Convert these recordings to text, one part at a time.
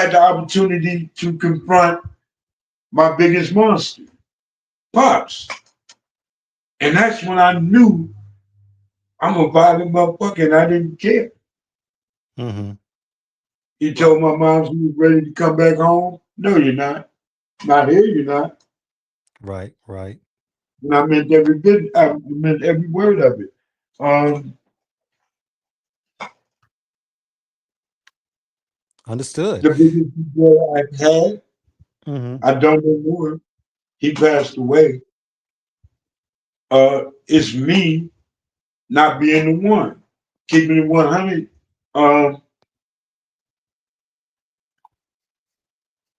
had the opportunity to confront my biggest monster, Pops. And that's when I knew I'm a violent motherfucker and I didn't care. Mm-hmm. He Right. told my mom she was ready to come back home. No, you're not. Not here, you're not. Right, right. And I meant every bit, I meant every word of it. Um, Understood. the biggest brother I had, Mm-hmm. I don't know more. He passed away. It's me not being the one, keeping it 100. Um,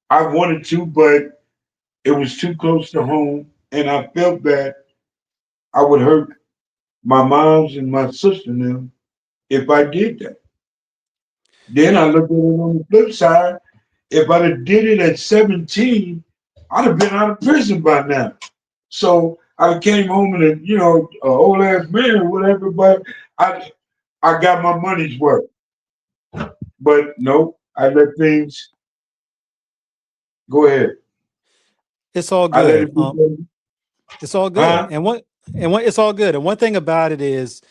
I wanted to, but it was too close to home, and I felt that I would hurt my moms and my sister and them if I did that. Then I looked at it on the flip side. If I'd have did it at 17, I'd have been out of prison by now. So I came home and a old ass man or whatever, but I I got my money's worth. But no, I let things go ahead. It's all I let good. it be. It's all good. Huh? And what it's all good. And one thing about it is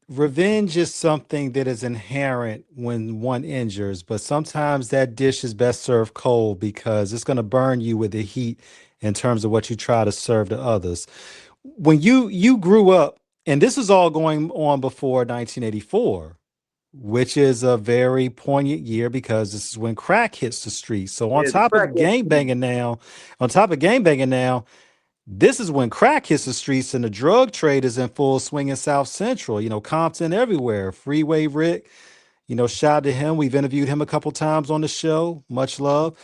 revenge is something that is inherent when one injures, but sometimes that dish is best served cold because it's going to burn you with the heat in terms of what you try to serve to others. When you grew up, and this is all going on before 1984, which is a very poignant year because this is when crack hits the streets. So Yeah, the crack epidemic. on top of gang banging now, this is when crack hits the streets and the drug trade is in full swing in South Central. Compton everywhere. Freeway Rick, shout out to him. We've interviewed him a couple times on the show. Much love.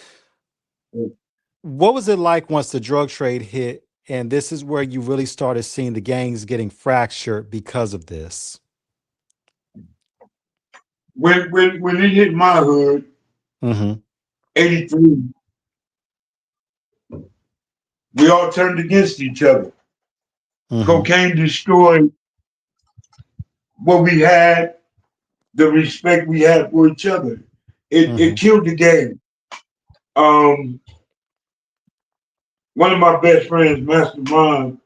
What was it like once the drug trade hit? And this is where you really started seeing the gangs getting fractured because of this. When it hit my hood, Mm-hmm. 83, we all turned against each other. Mm-hmm. Cocaine destroyed what we had, the respect we had for each other. It Mm-hmm. killed the game. Um, One of my best friends, Master Ron,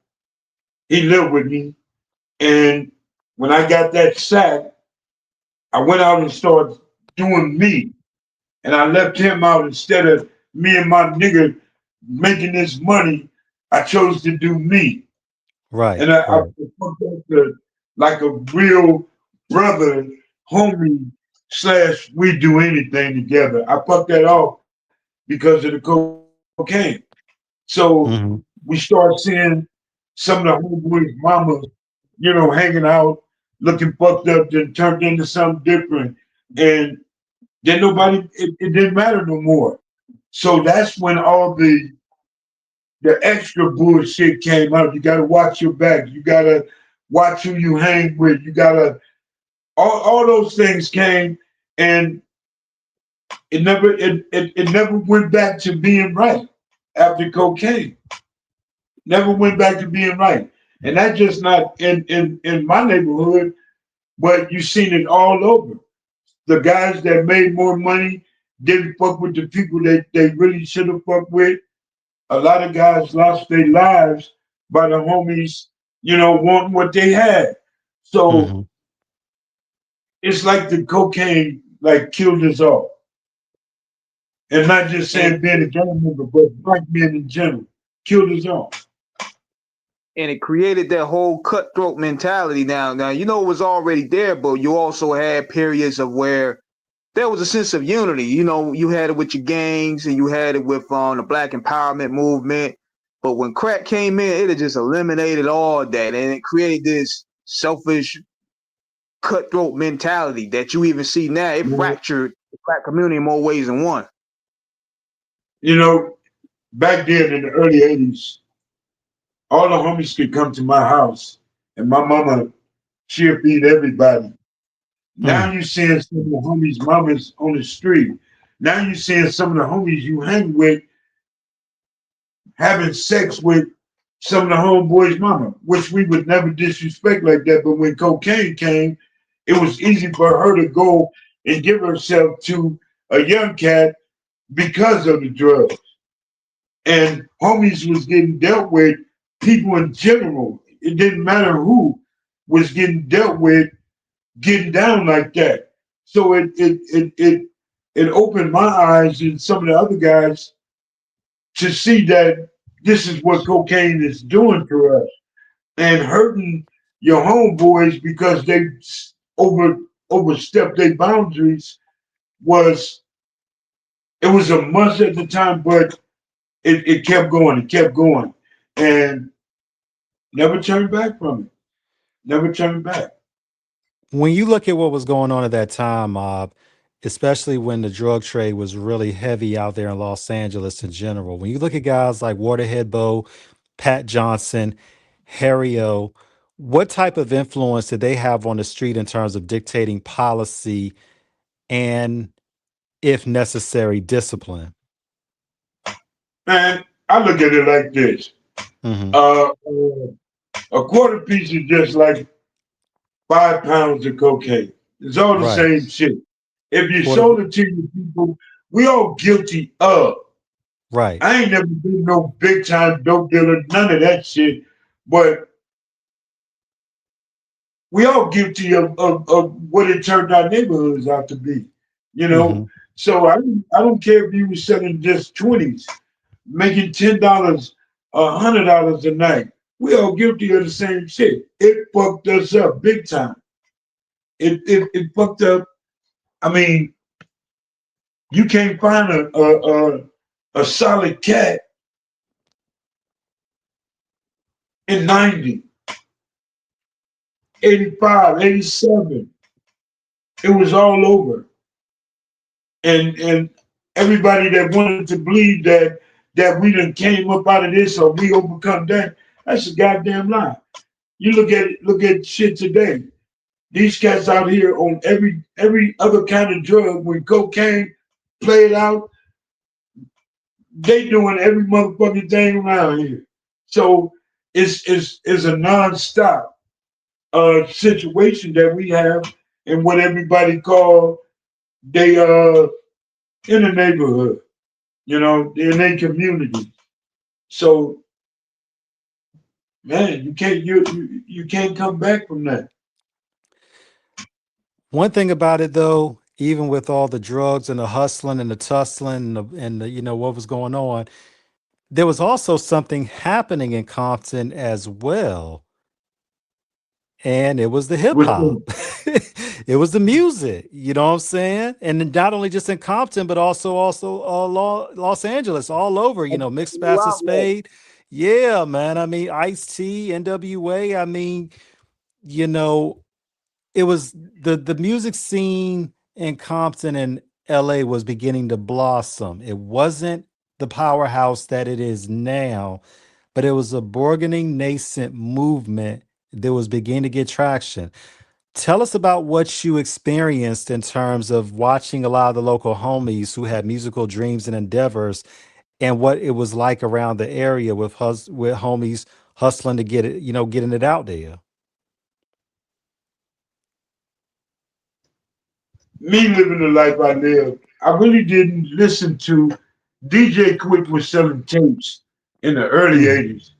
he lived with me, and when I got that sack, I went out and started doing me, and I left him out instead of me and my nigga making this money. I chose to do me, Right. and I Right. fucked up like a real brother, homie slash we do anything together. I fucked that off because of the cocaine. So we Mm-hmm. start seeing some of the homeboys' mamas, hanging out, looking fucked up, then turned into something different. And then it didn't matter no more. So that's when all the extra bullshit came out. You gotta watch your back. You gotta watch who you hang with. You gotta all those things came and it never went back to being right after cocaine. Never went back to being right. And that's just not in my neighborhood, but you've seen it all over. The guys that made more money didn't fuck with the people that they really should have fucked with. A lot of guys lost their lives by the homies, wanting what they had. So Mm-hmm. it's like the cocaine like killed us all. And not just And saying being a gang member, but black men in general. Killed us all. it created that whole cutthroat mentality. Now it was already there, but you also had periods of where there was a sense of unity. You had it with your gangs and you had it with the Black Empowerment movement. But when crack came in, it had just eliminated all that, and it created this selfish cutthroat mentality that you even see now. It fractured the black community in more ways than one. You know, back then in the early 80s, all the homies could come to my house and my mama, she'll feed everybody. Now Mm. you're seeing some of the homies' mamas on the street. Now you're seeing some of the homies you hang with having sex with some of the homeboys' mama, which we would never disrespect like that. But when cocaine came, it was easy for her to go and give herself to a young cat because of the drugs. And homies was getting dealt with, people in general. It didn't matter who was getting dealt with, getting down like that. So it opened my eyes and some of the other guys to see that this is what cocaine is doing to us and hurting your homeboys because they over overstepped their boundaries. Was It was a must at the time, but it kept going, it kept going, and never turned back from it. Never turned back. When you look at what was going on at that time, Mob, especially when the drug trade was really heavy out there in Los Angeles in general, when you look at guys like Waterhead Bo, Pat Johnson, Harry O, what type of influence did they have on the street in terms of dictating policy and, if necessary, discipline? Man, I look at it like this. Hmm. A quarter piece is just like 5 pounds of cocaine. It's all the Right. same shit. If you Quarter. sold it to your people, we all guilty of. Right. I ain't never been no big time dope dealer, none of that shit. But we all guilty of what it turned our neighborhoods out to be, you know. Hmm. So I don't care if you were selling just 20s, making $10, $100 a night. We all guilty of the same shit. It fucked us up big time. It fucked up. I mean, you can't find a solid cat in 90, 85, 87. It was all over. And everybody that wanted to believe that we done came up out of this or we overcome that, that's a goddamn lie. You look at shit today. These cats out here on every other kind of drug. When cocaine played out, they doing every motherfucking thing around here. So it's a nonstop situation that we have in what everybody call they in the neighborhood, in their community. So man, you can't come back from that. One thing about it, though, even with all the drugs and the hustling and the tussling what was going on, there was also something happening in Compton as well, and it was the hip What's hop. It was the music, you know what I'm saying? And then not only just in Compton, but also Los Angeles, all over, Mixed Master Spade. Yeah, man. I mean, Ice-T, NWA. I mean, you know, it was the music scene in Compton and LA was beginning to blossom. It wasn't the powerhouse that it is now, but it was a burgeoning nascent movement that was beginning to get traction. Tell us about what you experienced in terms of watching a lot of the local homies who had musical dreams and endeavors and what it was like around the area with homies hustling to get it, getting it out there. Me living the life I live. I really didn't listen to DJ Quick was selling tapes in the early Mhm. '80s.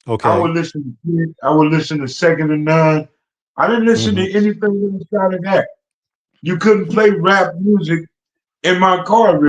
I Okay. would listen to Kid, I would listen to Second and None. I didn't listen Mhm. to anything outside of that. You couldn't play rap music in my car